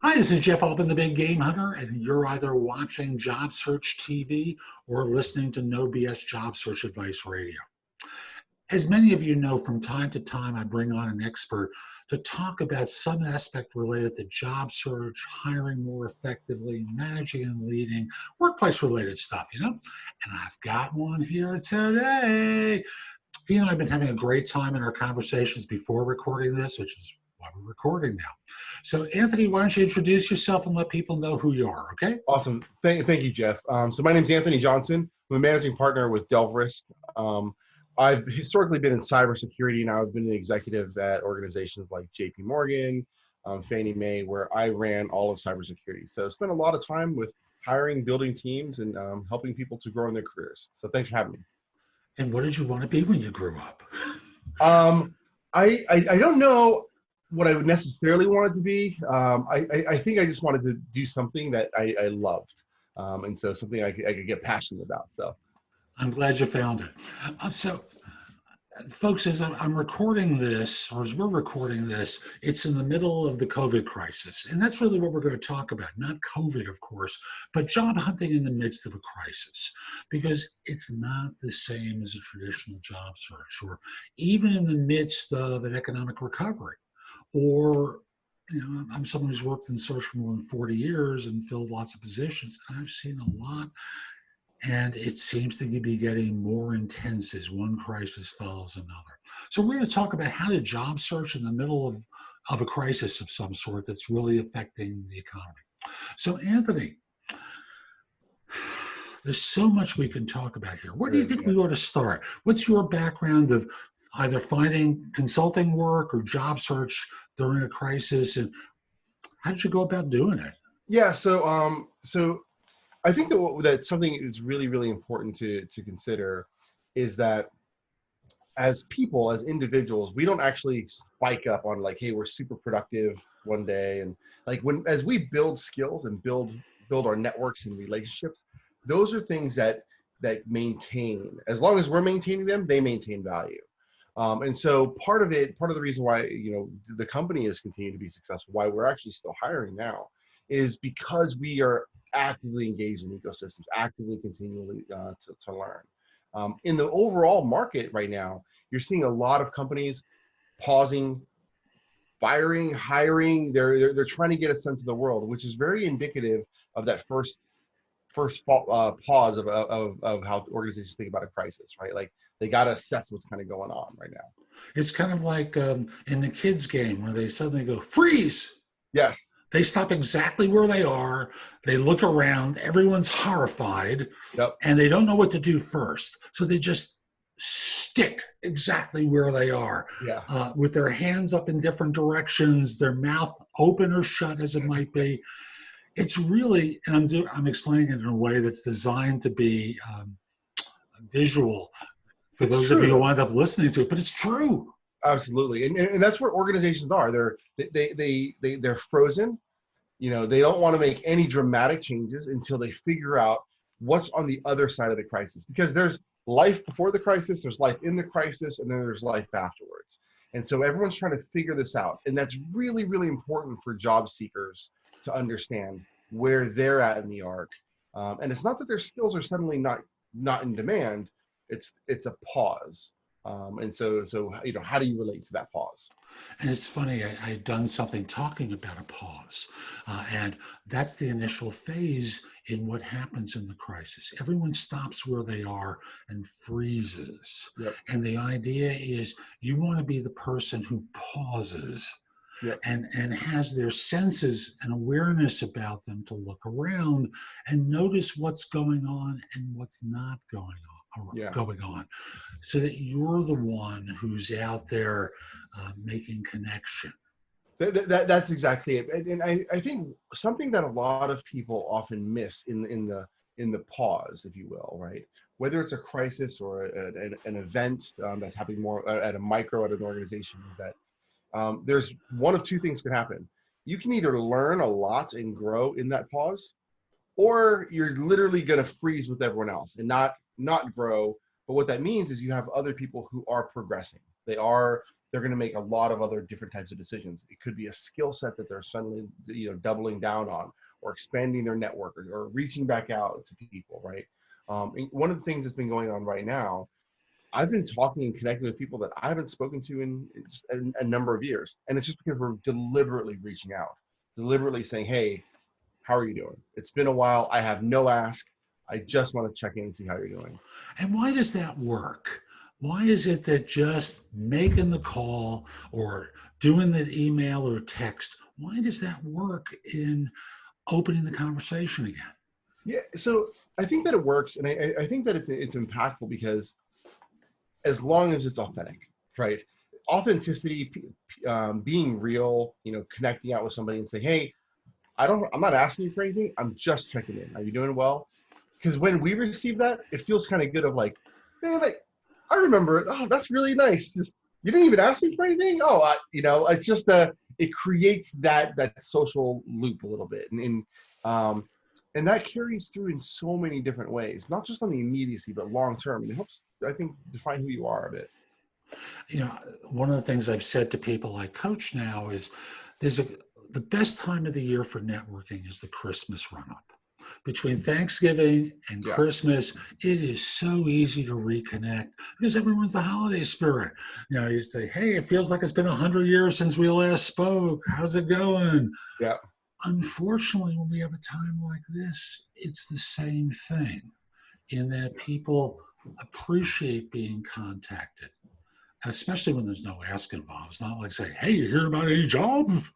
Hi, this is Jeff Altman, the Big Game Hunter, and you're either watching Job Search TV or listening to No BS Job Search Advice Radio. As many of you know, from time to time, I bring on an expert to talk about some aspect related to job search, hiring more effectively, managing and leading, workplace related stuff, And I've got one here today. He and I have been having a great time in our conversations before recording this, which is why we're recording now. So, Anthony, why don't you introduce yourself and let people know who you are, okay? Awesome. Thank you, Jeff. So my name is Anthony Johnson. I'm a managing partner with DelveRisk. I've historically been in cybersecurity, and I've been an executive at organizations like JP Morgan, Fannie Mae, where I ran all of cybersecurity. So I spent a lot of time with hiring, building teams, and helping people to grow in their careers. So thanks for having me. And what did you want to be when you grew up? I don't know what I would necessarily want it to be. I think I just wanted to do something that I loved. And so something I could get passionate about. So I'm glad you found it. Folks, as I'm recording this, or as we're recording this, it's in the middle of the COVID crisis. And that's really what we're going to talk about. Not COVID, of course, but job hunting in the midst of a crisis. Because it's not the same as a traditional job search, or even in the midst of an economic recovery. Or, I'm someone who's worked in search for more than 40 years and filled lots of positions. And I've seen a lot. And it seems to be getting more intense as one crisis follows another. So we're going to talk about how to job search in the middle of a crisis of some sort that's really affecting the economy. So Anthony, there's so much we can talk about here. Where do you think we ought to start? What's your background of either finding consulting work or job search during a crisis, and how did you go about doing it? Yeah, so I think that something is really, really important to consider is that as people, as individuals, we don't actually spike up on like, hey, we're super productive one day. And like as we build skills and build our networks and relationships, those are things that maintain. As long as we're maintaining them, they maintain value. And so part of the reason why the company has continued to be successful, why we're actually still hiring now, is because we are actively engaged in ecosystems, actively continually to learn. In the overall market right now, you're seeing a lot of companies pausing, firing, hiring. They're trying to get a sense of the world, which is very indicative of that first pause of how organizations think about a crisis, right? Like they got to assess what's kind of going on right now. It's kind of like in the kids' game where they suddenly go, freeze! Yes. They stop exactly where they are. They look around. Everyone's horrified. Yep. And they don't know what to do first. So they just stick exactly where they are. Yeah. With their hands up in different directions, their mouth open or shut as it might be. It's really, and I'm explaining it in a way that's designed to be visual for those of you who wind up listening to it, but it's true. Absolutely, and that's where organizations are. They're frozen. They don't want to make any dramatic changes until they figure out what's on the other side of the crisis. Because there's life before the crisis, there's life in the crisis, and then there's life afterwards. And so everyone's trying to figure this out, and that's really, really important for job seekers to understand where they're at in the arc. And it's not that their skills are suddenly not in demand. It's a pause. And so how do you relate to that pause? And it's funny, I had done something talking about a pause, and that's the initial phase in what happens in the crisis. Everyone stops where they are and freezes. Yep. And the idea is you want to be the person who pauses. Yep. And has their senses and awareness about them to look around and notice what's going on and what's not going on, so that you're the one who's out there making connection. That's exactly it. And I think something that a lot of people often miss in the pause, if you will, right? Whether it's a crisis or an event that's happening more at a micro at an organization, is that there's one of two things can happen. You can either learn a lot and grow in that pause, or you're literally going to freeze with everyone else and not grow. But what that means is you have other people who are progressing. They are they're going to make a lot of other different types of decisions. It could be a skill set that they're suddenly, doubling down on, or expanding their network, or reaching back out to people, right? One of the things that's been going on right now, I've been talking and connecting with people that I haven't spoken to in just a number of years. And it's just because we're deliberately reaching out, deliberately saying, hey, how are you doing? It's been a while. I have no ask. I just want to check in and see how you're doing. And why does that work? Why is it that just making the call or doing the email or text, why does that work in opening the conversation again? Yeah, so I think that it works, and I think that it's impactful because as long as it's authentic, right? Authenticity, being real, connecting out with somebody and say, hey, I'm not asking you for anything. I'm just checking in. Are you doing well? Because when we receive that, it feels kind of good of like, man, I remember it. Oh, that's really nice. Just, you didn't even ask me for anything. Oh, it's just it creates that social loop a little bit. And that carries through in so many different ways, not just on the immediacy, but long-term. And it helps, I think, define who you are a bit. One of the things I've said to people I coach now is the best time of the year for networking is the Christmas run-up. Between Thanksgiving and Yeah. Christmas, it is so easy to reconnect because everyone's the holiday spirit. You say, hey, it feels like it's been 100 years since we last spoke. How's it going? Yeah. Unfortunately, when we have a time like this, it's the same thing in that people appreciate being contacted, especially when there's no ask involved. It's not like saying, hey, you hear about any jobs?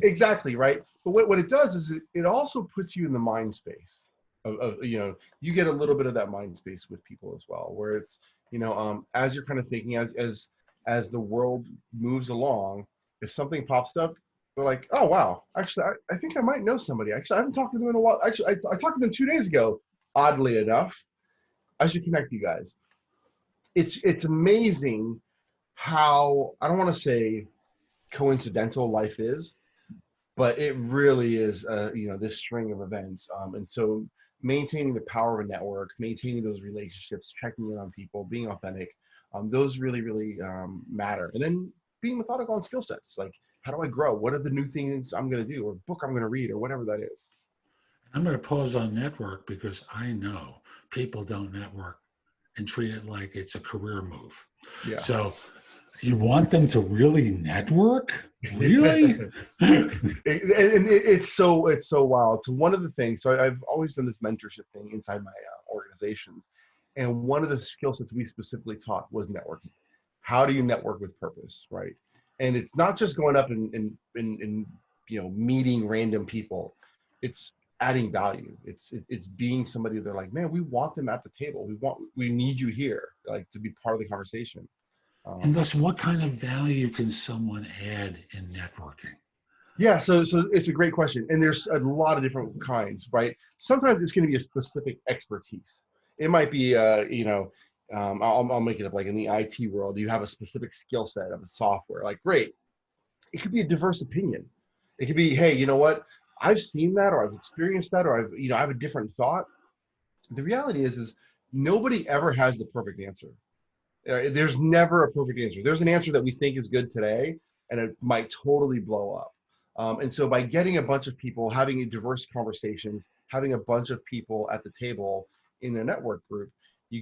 Exactly, right. But what it does is it also puts you in the mind space of you get a little bit of that mind space with people as well, where it's as you're kind of thinking as the world moves along, if something pops up, they're like, oh wow, actually I think I might know somebody. Actually, I haven't talked to them in a while. Actually, I talked to them 2 days ago. Oddly enough, I should connect you guys. It's amazing how, I don't want to say coincidental life is, but it really is this string of events, and so maintaining the power of a network, maintaining those relationships, checking in on people, being authentic, those really matter. And then being methodical on skill sets, like how do I grow, what are the new things I'm going to do, or book I'm going to read, or whatever that is. I'm going to pause on network because I know people don't network and treat it like it's a career move. Yeah. So you want them to really network? Really? It's so wild. So one of the things, so I've always done this mentorship thing inside my organizations, and one of the skill sets we specifically taught was networking. How do you network with purpose, right? And it's not just going up and meeting random people. It's adding value. It's being somebody they're like, man, we want them at the table. We need you here, like, to be part of the conversation. And thus, what kind of value can someone add in networking? Yeah, so it's a great question, and there's a lot of different kinds, right? Sometimes it's going to be a specific expertise. It might be, I'll make it up, like in the IT world, you have a specific skill set of a software. Like, great. It could be a diverse opinion. It could be, hey, you know what? I've seen that, or I've experienced that, or I have a different thought. The reality is nobody ever has the perfect answer. There's never a perfect answer. There's an answer that we think is good today, and it might totally blow up. And so by getting a bunch of people, having diverse conversations, having a bunch of people at the table in a network group, you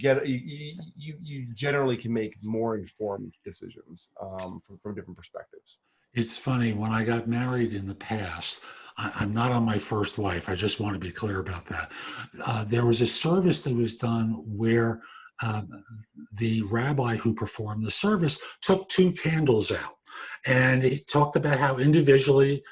generally can make more informed decisions from different perspectives. It's funny, when I got married in the past, I'm not on my first wife. I just want to be clear about that. There was a service that was done where the rabbi who performed the service took 2 candles out, and he talked about how individually,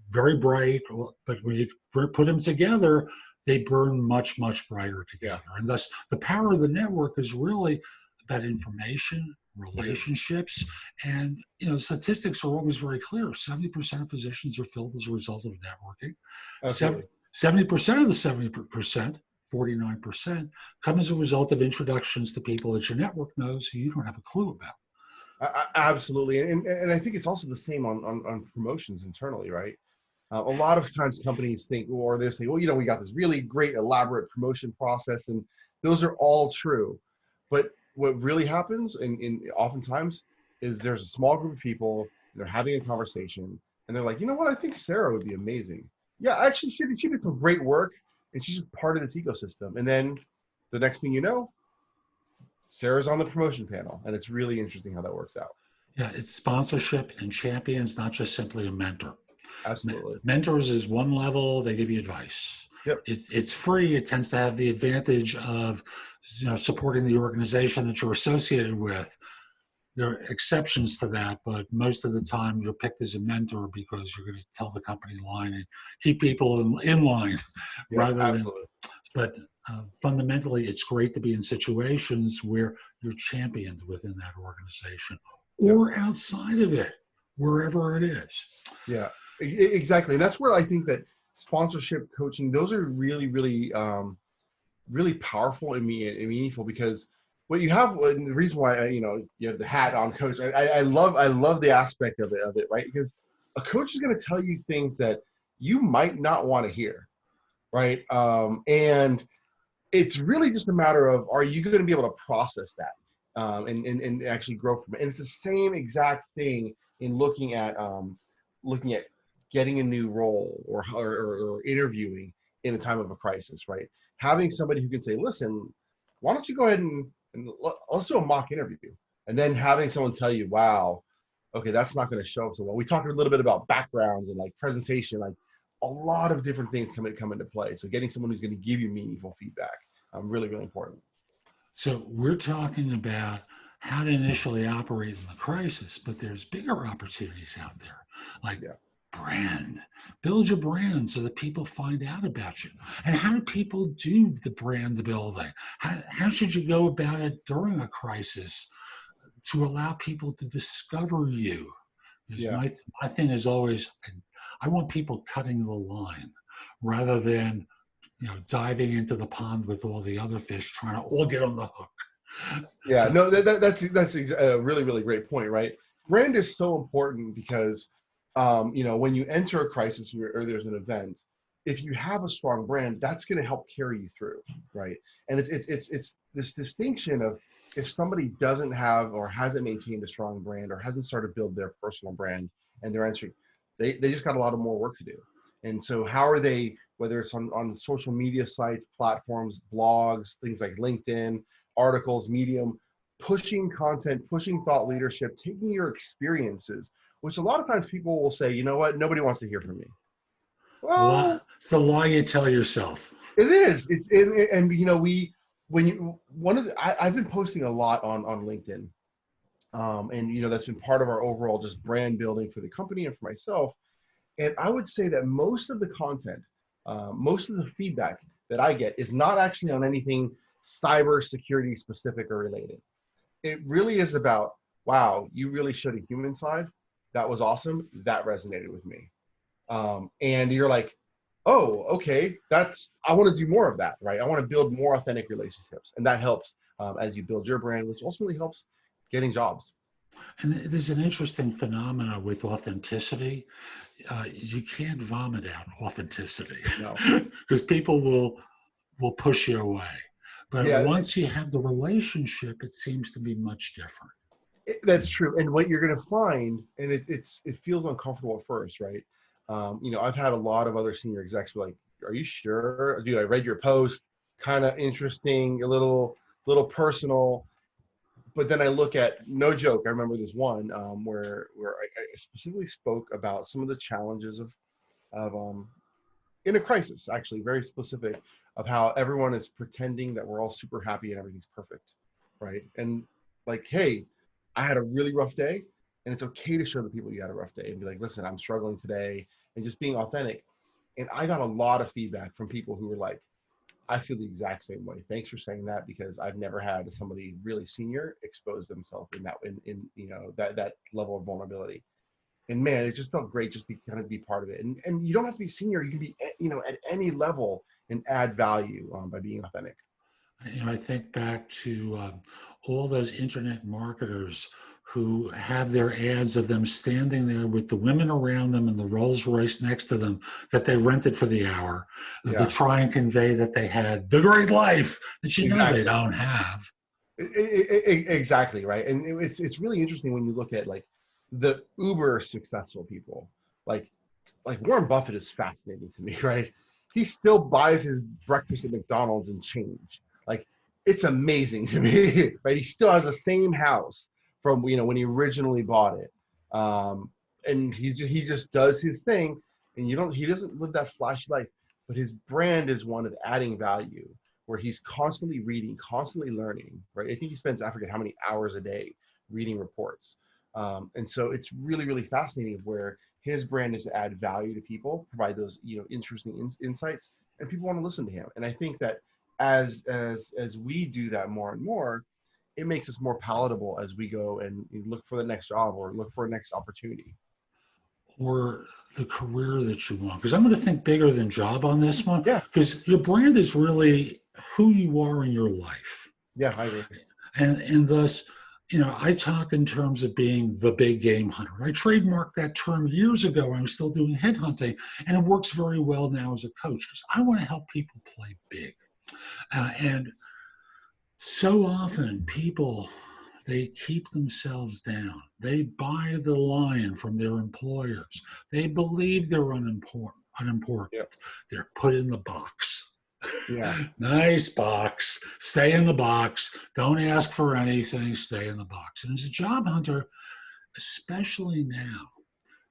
very bright, but when you put them together, they burn much, much brighter together. And thus, the power of the network is really about information, relationships, and statistics are always very clear. 70% of positions are filled as a result of networking. Absolutely. 70% of the 70%, 49%, come as a result of introductions to people that your network knows who you don't have a clue about. Absolutely. And I think it's also the same on promotions internally, right? A lot of times companies think, or they say, well, we got this really great elaborate promotion process, and those are all true. But what really happens in oftentimes is there's a small group of people, they're having a conversation, and they're like, you know what, I think Sarah would be amazing. Yeah, actually, she did some great work, and she's just part of this ecosystem. And then the next thing you know, Sarah's on the promotion panel, and it's really interesting how that works out. Yeah, it's sponsorship and champions, not just simply a mentor. Absolutely. Mentors is one level, they give you advice. Yep. It's free. It tends to have the advantage of, supporting the organization that you're associated with. There are exceptions to that, but most of the time you're picked as a mentor because you're going to tell the company line and keep people in line, Yep, rather absolutely. but fundamentally, it's great to be in situations where you're championed within that organization or outside of it, wherever it is. Yeah, exactly. And that's where I think that sponsorship coaching, those are really, really, really powerful and meaningful, because what you have, and the reason why, you have the hat on coach, I love the aspect of it, right? Because a coach is going to tell you things that you might not want to hear, right? And it's really just a matter of, are you going to be able to process that, and actually grow from it? And it's the same exact thing in looking at getting a new role or interviewing in a time of a crisis, right? Having somebody who can say, listen, why don't you go ahead and let's do a mock interview, and then having someone tell you, wow, okay, that's not going to show up so well. We talked a little bit about backgrounds and like presentation, like a lot of different things come into play. So getting someone who's going to give you meaningful feedback, really, really important. So we're talking about how to initially operate in the crisis, but there's bigger opportunities out there, like brand. Build your brand so that people find out about you. And how do people do the brand building? How should you go about it during a crisis to allow people to discover you? Because my thing is always, I want people cutting the line rather than diving into the pond with all the other fish, trying to all get on the hook. Yeah, no, that's a really, really great point, right? Brand is so important because, when you enter a crisis or there's an event, if you have a strong brand, that's going to help carry you through, right? And it's this distinction of, if somebody doesn't have or hasn't maintained a strong brand or hasn't started to build their personal brand and they're entering, they just got a lot of more work to do. And so how are they, whether it's on social media sites, platforms, blogs, things like LinkedIn, articles, Medium, pushing content, pushing thought leadership, taking your experiences, which a lot of times people will say, you know what, nobody wants to hear from me. Well, it's the lie you tell yourself. It is. I've been posting a lot on LinkedIn. And that's been part of our overall just brand building for the company and for myself. And I would say that most of the content, most of the feedback that I get is not actually on anything cyber security specific or related. It really is about, wow, you really showed a human side. That was awesome. That resonated with me. And you're like, oh, okay, I want to do more of that, right? I want to build more authentic relationships. And that helps as you build your brand, which ultimately helps getting jobs. And there's an interesting phenomena with authenticity. You can't vomit out authenticity, because people will push you away. But once you have the relationship, it seems to be much different. That's true. And what you're going to find, and it feels uncomfortable at first, right? I've had a lot of other senior execs be like, are you sure? Dude, I read your post, kind of interesting, a little personal. But then I look at, no joke, I remember this one where I specifically spoke about some of the challenges of in a crisis, actually, very specific, of how everyone is pretending that we're all super happy and everything's perfect, right? And like, hey, I had a really rough day, and it's okay to show the people you had a rough day and be like, listen, I'm struggling today, and just being authentic. And I got a lot of feedback from people who were like, I feel the exact same way. Thanks for saying that, because I've never had somebody really senior expose themselves in that level of vulnerability. And man, it just felt great just to kind of be part of it. And you don't have to be senior. You can be, at any level and add value by being authentic. I think back to all those internet marketers who have their ads of them standing there with the women around them and the Rolls Royce next to them that they rented for the hour to try and convey that they had the great life that they don't have. Exactly, right. And it's really interesting when you look at like the uber successful people, like Warren Buffett is fascinating to me, right? He still buys his breakfast at McDonald's in change. Like it's amazing to me, right? He still has the same house from when he originally bought it, and he just does his thing, and he doesn't live that flashy life, but his brand is one of adding value, where he's constantly reading, constantly learning, right? I think he spends, I forget how many hours a day reading reports. And so it's really, really fascinating where his brand is to add value to people, provide those, interesting insights, and people want to listen to him. And I think that as we do that more and more, it makes us more palatable as we go and look for the next job or look for a next opportunity. Or the career that you want. Because I'm going to think bigger than job on this one, Yeah, because your brand is really who you are in your life. yeah, I agree. And thus, I talk in terms of being the big game hunter. I trademarked that term years ago. I'm still doing headhunting, and it works very well now as a coach because I want to help people play big. And so often people, they keep themselves down. They buy the line from their employers. They believe they're unimportant. Yeah, They're put in the box. yeah, Nice box. Stay in the box. Don't ask for anything. Stay in the box. And as a job hunter, especially now,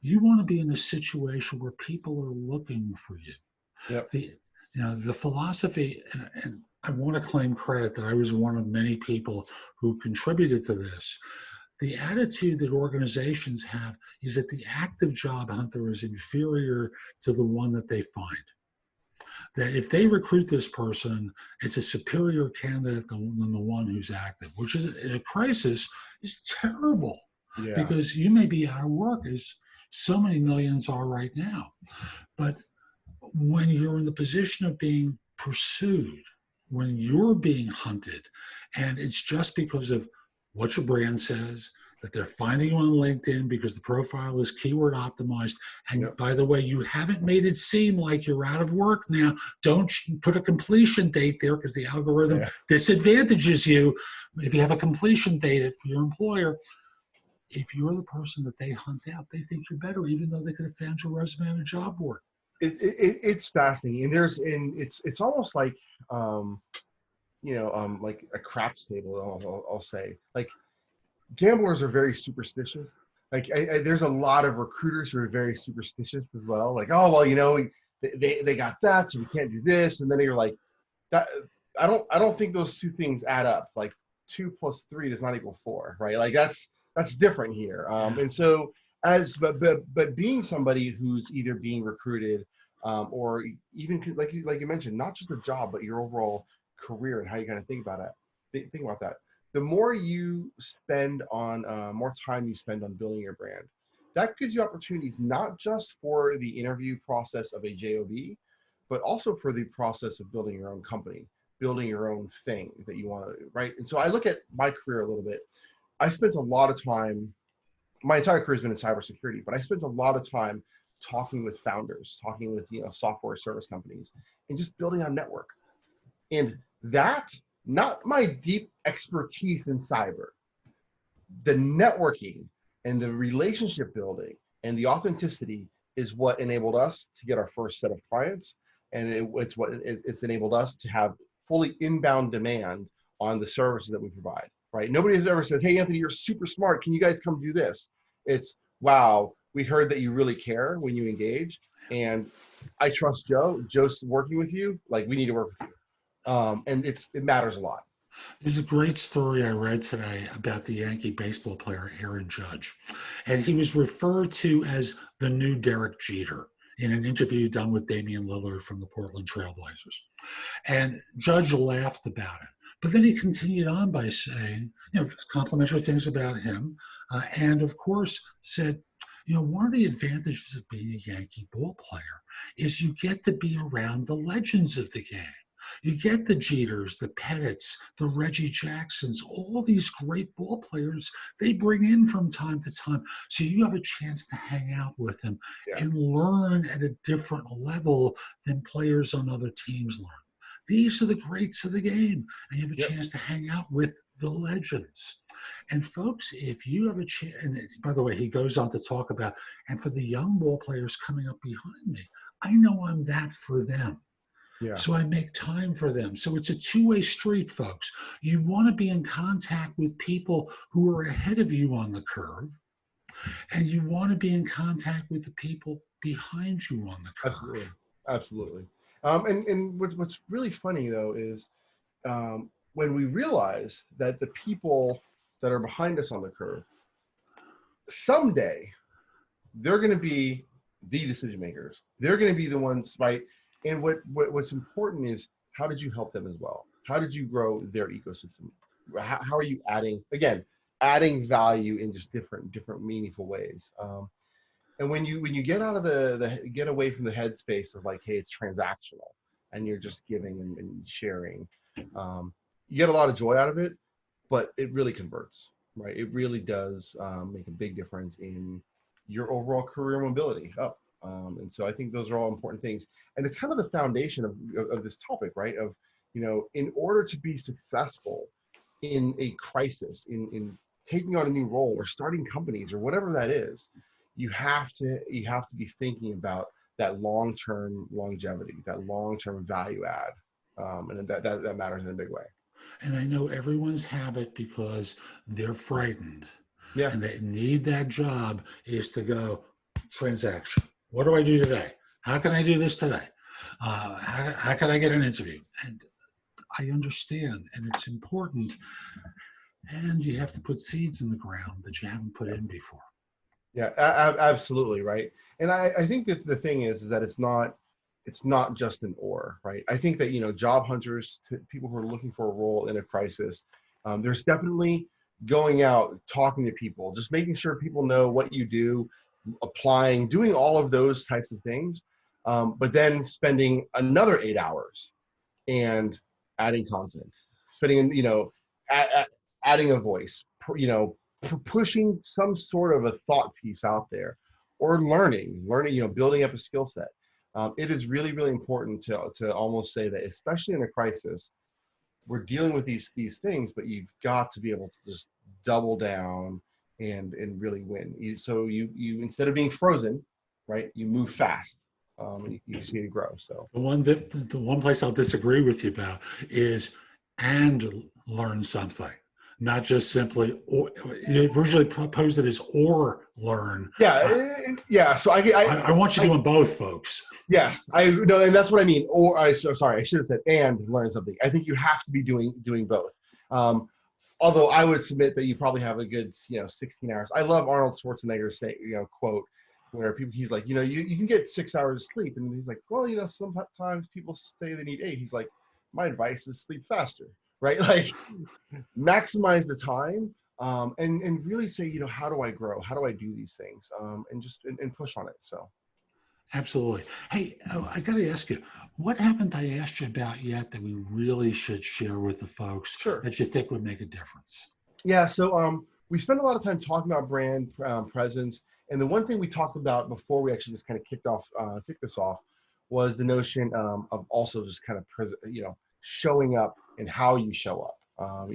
you want to be in a situation where people are looking for you. yeah, The philosophy, and I want to claim credit that I was one of many people who contributed to this. The attitude that organizations have is that the active job hunter is inferior to the one that they find. That if they recruit this person, it's a superior candidate than the one who's active, which is in a crisis is terrible yeah, because you may be out of work as so many millions are right now. But when you're in the position of being pursued, when you're being hunted, and it's just because of what your brand says, that they're finding you on LinkedIn because the profile is keyword optimized. yeah, And by the way, you haven't made it seem like you're out of work now. Don't put a completion date there because the algorithm yeah. disadvantages you if you have a completion date for your employer. If you're the person that they hunt out, they think you're better, even though they could have found your resume on a job board. It's fascinating, and it's almost like like a craps table. I'll say, like, gamblers are very superstitious. Like there's a lot of recruiters who are very superstitious as well. Like, oh well, they got that, so we can't do this, and then you're like, that. I don't think those two things add up. Like 2 + 3 does not equal 4, right? Like that's different here. And so but being somebody who's either being recruited, or even like you mentioned, not just a job, but your overall career and how you kind of think about it. Think about that. The more you spend on, more time you spend on building your brand, that gives you opportunities not just for the interview process of a job, but also for the process of building your own company, building your own thing that you want to, right? And so I look at my career a little bit. I spent a lot of time, my entire career has been in cybersecurity, but I spent a lot of time talking with founders, talking with software service companies, and just building a network. And that, not my deep expertise in cyber, the networking and the relationship building and the authenticity is what enabled us to get our first set of clients. And it's enabled us to have fully inbound demand on the services that we provide, right? Nobody has ever said, hey, Anthony, you're super smart. Can you guys come do this? It's, wow, we heard that you really care when you engage. And I trust Joe. Joe's working with you. Like, we need to work with you. And it matters a lot. There's a great story I read today about the Yankee baseball player Aaron Judge. And he was referred to as the new Derek Jeter in an interview done with Damian Lillard from the Portland Trailblazers. And Judge laughed about it. But then he continued on by saying, complimentary things about him. And of course, said, one of the advantages of being a Yankee ball player is you get to be around the legends of the game. You get the Jeters, the Pettits, the Reggie Jacksons, all these great ball players they bring in from time to time. So you have a chance to hang out with them Yeah. and learn at a different level than players on other teams learn. These are the greats of the game, and you have a Yep. chance to hang out with the legends. And folks, if you have a chance, and by the way, he goes on to talk about, and for the young ball players coming up behind me, I know I'm that for them. Yeah. So I make time for them. So it's a two-way street, folks. You want to be in contact with people who are ahead of you on the curve, and you want to be in contact with the people behind you on the Absolutely. curve. Absolutely. And what's really funny though is when we realize that the people that are behind us on the curve, someday they're going to be the decision makers. They're going to be the ones, right? And what's important is, how did you help them as well? How did you grow their ecosystem? How are you adding value in just different meaningful ways? And when you get out of get away from the headspace of like, hey, it's transactional, and you're just giving and sharing, you get a lot of joy out of it, but it really converts, right? It really does make a big difference in your overall career mobility up. And so I think those are all important things. And it's kind of the foundation of this topic, right? Of, in order to be successful in a crisis, in taking on a new role or starting companies or whatever that is, you have to be thinking about that long-term longevity, that long-term value add. And that matters in a big way. And I know everyone's habit, because they're frightened Yeah. and they need that job, is to go transaction. What do I do today? How can I do this today? How can I get an interview? And I understand, and it's important. And you have to put seeds in the ground that you haven't put in before. Yeah, absolutely, right. And I think that the thing is that it's not just an or, right? I think that, job hunters, people who are looking for a role in a crisis, there's definitely going out, talking to people, just making sure people know what you do, applying, doing all of those types of things, but then spending another 8 hours and adding content, spending, adding a voice, pushing some sort of a thought piece out there, or learning, building up a skill set. It is really, really important to almost say that, especially in a crisis, we're dealing with these things, but you've got to be able to just double down and really win. So you instead of being frozen, right, you move fast, and you just need to grow. So The one place I'll disagree with you about is and learn something, not just simply, or you originally proposed it as or learn. yeah. So I want you doing both, folks. yes, I know, and that's what I mean. Sorry, I should have said and learn something. I think you have to be doing both. Although I would submit that you probably have a good 16 hours. I love Arnold Schwarzenegger's quote, where he's like, you can get 6 hours of sleep, and he's like, well, sometimes people say they need 8. He's like, my advice is sleep faster, right? Like, maximize the time, and really say, how do I grow? How do I do these things? And just and push on it. So. Absolutely. Hey, I got to ask you, what haven't I asked you about yet that we really should share with the folks Sure. that you think would make a difference? Yeah, so we spent a lot of time talking about brand presence, and the one thing we talked about before we actually just kind of kicked this off, was the notion of also just kind of showing up and how you show up.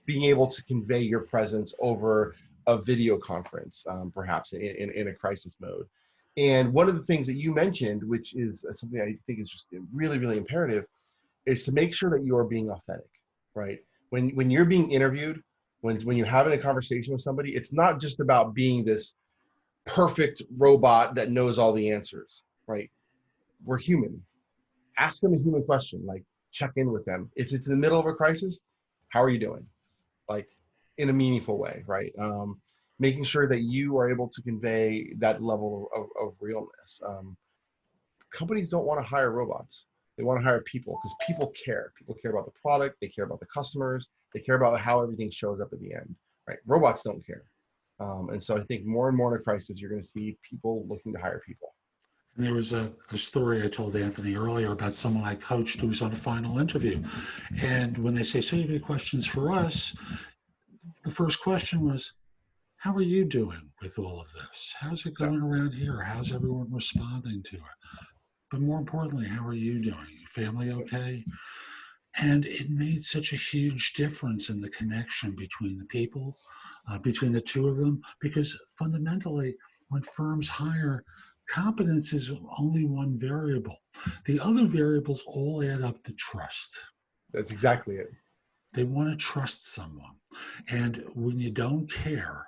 Being able to convey your presence over a video conference, perhaps in a crisis mode. And one of the things that you mentioned, which is something I think is just really, really imperative, is to make sure that you are being authentic, right? When you're being interviewed, when you're having a conversation with somebody, it's not just about being this perfect robot that knows all the answers, right? We're human. Ask them a human question, like check in with them. If it's in the middle of a crisis, how are you doing? Like, in a meaningful way, right? Making sure that you are able to convey that level of realness. Companies don't want to hire robots. They want to hire people, because people care. People care about the product. They care about the customers. They care about how everything shows up at the end, right? Robots don't care. And so I think more and more in a crisis, you're going to see people looking to hire people. And there was a story I told Anthony earlier about someone I coached who was on a final interview. And when they say, so you have any questions for us? The first question was, how are you doing with all of this? How's it going around here? How's everyone responding to it? But more importantly, how are you doing? Your family okay? And it made such a huge difference in the connection between the people, between the two of them, because fundamentally, when firms hire, competence is only one variable. The other variables all add up to trust. That's exactly it. They want to trust someone. And when you don't care,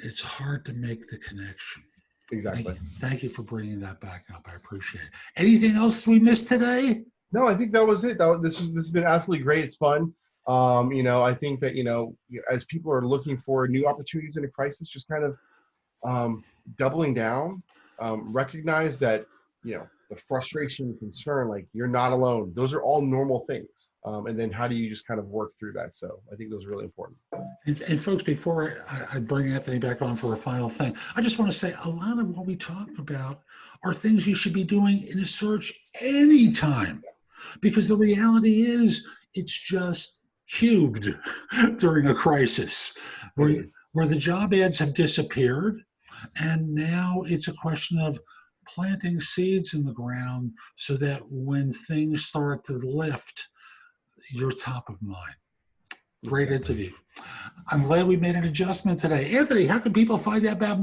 it's hard to make the connection. Exactly. Thank you for bringing that back up. I appreciate it. Anything else we missed today? No, I think that was it. This has been absolutely great. It's fun. I think that as people are looking for new opportunities in a crisis, just kind of doubling down, recognize that the frustration, concern, like you're not alone. Those are all normal things. And then how do you just kind of work through that? So I think those are really important. And folks, before I bring Anthony back on for a final thing, I just want to say a lot of what we talk about are things you should be doing in a search anytime, because the reality is it's just cubed during a crisis where the job ads have disappeared. And now it's a question of planting seeds in the ground so that when things start to lift, you're top of mind. Great interview. I'm glad we made an adjustment today. Anthony, how can people find out about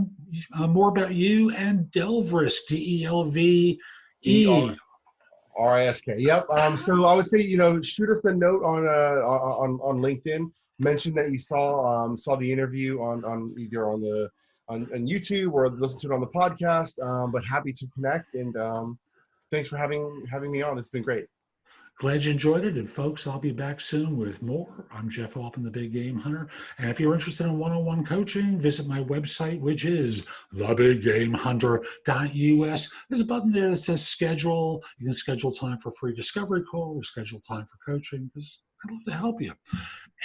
more about you and Delvrisk, DELVE? RISK. Yep. So I would say, shoot us a note on LinkedIn. Mention that you saw the interview on either on YouTube or listen to it on the podcast. But happy to connect, and thanks for having me on. It's been great. Glad you enjoyed it. And folks, I'll be back soon with more. I'm Jeff Altman, the Big Game Hunter. And if you're interested in one-on-one coaching, visit my website, which is thebiggamehunter.us. There's a button there that says schedule. You can schedule time for a free discovery call or schedule time for coaching, because I'd love to help you.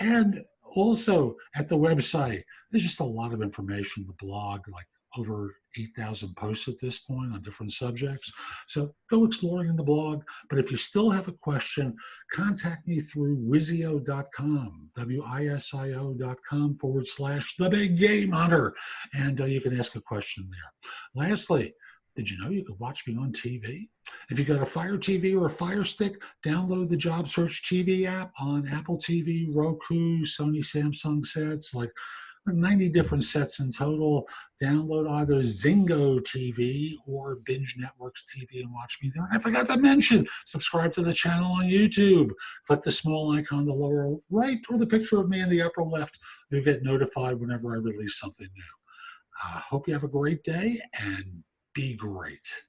And also at the website, there's just a lot of information, the blog, like over 8,000 posts at this point on different subjects. So go exploring in the blog. But if you still have a question, contact me through wisio.com, wisio.com/The Big Game Hunter. And you can ask a question there. Lastly, did you know you could watch me on TV? If you got a Fire TV or a Fire Stick, download the Job Search TV app on Apple TV, Roku, Sony, Samsung sets, like 90 different sets in total. Download either Zingo TV or Binge Networks TV and watch me there. And I forgot to mention, subscribe to the channel on YouTube. Click the small icon in the lower right or the picture of me in the upper left. You'll get notified whenever I release something new. Hope you have a great day and be great.